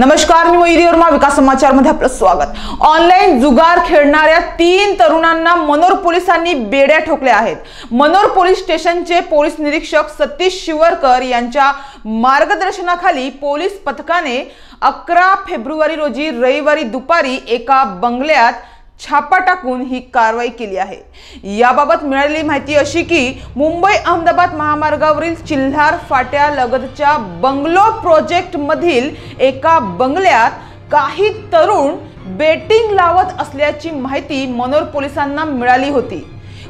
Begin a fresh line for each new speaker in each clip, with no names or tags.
नमस्कार, मी मयुरी वर्मा, विकास समाचार मध्ये आपलं स्वागत। ऑनलाईन जुगार खेळणाऱ्या 3 तरुणांना मनोर पोलिसांनी बेड्या ठोकल्या आहेत। मनोर पोलीस स्टेशनचे पोलीस निरीक्षक सतीश शिवरकर यांच्या मार्गदर्शनाखाली पोलीस पथकाने 11 फेब्रुवारी रोजी रविवारी दुपारी एका बंगल्यात छापा टाकून ही कारवाई केली आहे। याबाबत मिळालेली माहिती अशी की मुंबई अहमदाबाद महामार्गावरील चिल्हार फाट्या लगतच्या बंगलो प्रोजेक्ट मधील एका बंगल्यात काही तरुण बेटिंग लावत असल्याची माहिती मनोर पोलिसांना मिळाली होती।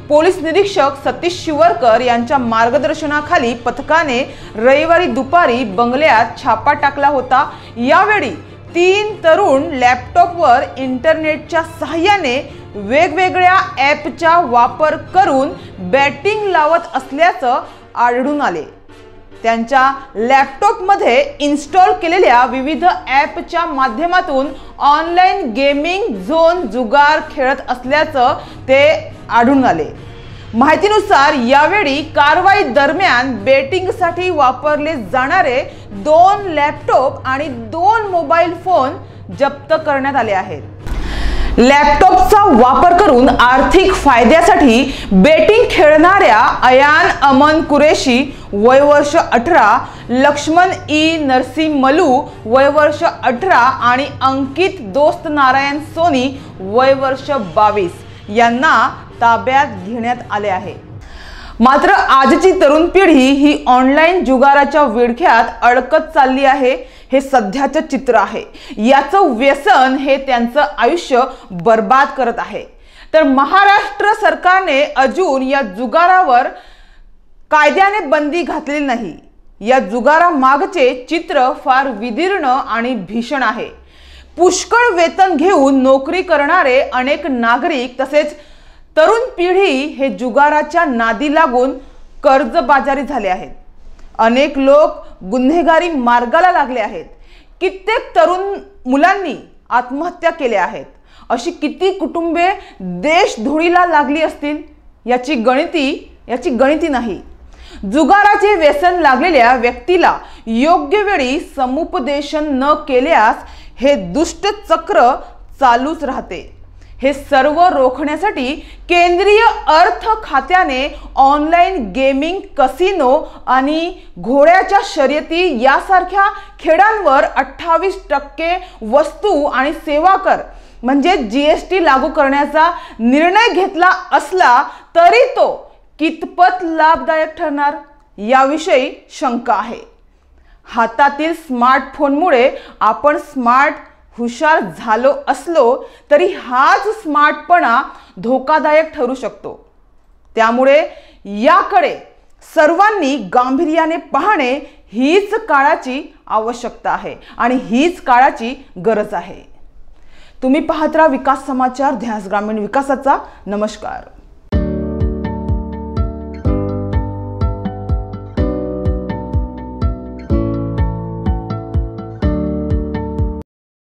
पोलीस निरीक्षक सतीश शिवरकर यांच्या मार्गदर्शनाखाली पथकाने रविवारी दुपारी बंगल्यात छापा टाकला होता। यावेळी 3 तरुण लॅपटॉपवर इंटरनेटच्या सहाय्याने वेगवेगळ्या ॲपचा वापर करून बॅटिंग लावत असल्याचं आढळून आले। त्यांच्या लॅपटॉपमध्ये इन्स्टॉल केलेल्या विविध ॲपच्या माध्यमातून ऑनलाईन गेमिंग झोन जुगार खेळत असल्याचं ते आढळून आले। माहितीनुसार यावेळी कारवाई दरम्यान बेटिंगसाठी वापरले जाणारे 2 लॅपटॉप आणि 2 मोबाईल फोन जप्त करण्यात आले आहेत। लॅपटॉपचा वापर करून आर्थिक फायद्यासाठी बेटिंग खेळणाऱ्या अयान अमन कुरेशी वय वर्ष 18, लक्ष्मण ई नरसिंहमलू वय वर्ष 18 आणि अंकित दोस्त नारायण सोनी वय वर्ष 22 यांना ताब्यात घेण्यात आले आहे। मात्र आजची तरुण पिढी ही ऑनलाईन जुगाराच्या विळख्यात अडकत चालली आहे, हे सध्याचे चित्र आहे। याचं व्यसन हे त्यांचं आयुष्य बर्बाद करत आहे। तर महाराष्ट्र सरकारने अजून या जुगारावर कायद्याने बंदी घातलेली नाही। या जुगारामागचे चित्र फार विदीर्ण आणि भीषण आहे। पुष्कळ वेतन घेऊन नोकरी करणारे अनेक नागरिक तसेच तरुण पिढी हे जुगाराच्या नादी लागून कर्जबाजारी झाले आहेत। अनेक लोक गुन्हेगारी मार्गाला लागले आहेत। कित्येक तरुण मुलांनी आत्महत्या केल्या आहेत। अशी किती कुटुंबे देशधुळीला लागली असतील याची गणिती नाही। जुगाराचे व्यसन लागलेल्या व्यक्तीला योग्य वेळी समुपदेशन न केल्यास हे दुष्ट चक्र चालूच राहते। हे सर्व रोखण्यासाठी केंद्रीय अर्थ खात्याने ऑनलाईन गेमिंग, कसिनो आणि घोड्याच्या शर्यती यासारख्या खेळांवर 28% वस्तू आणि सेवा कर म्हणजे GST लागू करण्याचा निर्णय घेतला असला तरी तो कितपत लाभदायक ठरणार याविषयी शंका आहे। हातातील स्मार्टफोनमुळे आपण हुशार झालो असलो तरी हाच स्मार्टपणा धोकादायक ठरू शकतो। त्यामुळे याकडे सर्वांनी गांभीर्याने पाहणे हीच काळाची आवश्यकता आहे आणि हीच काळाची गरज आहे। तुम्ही पाहत राहा विकास समाचार, ध्यास ग्रामीण विकासाचा। नमस्कार।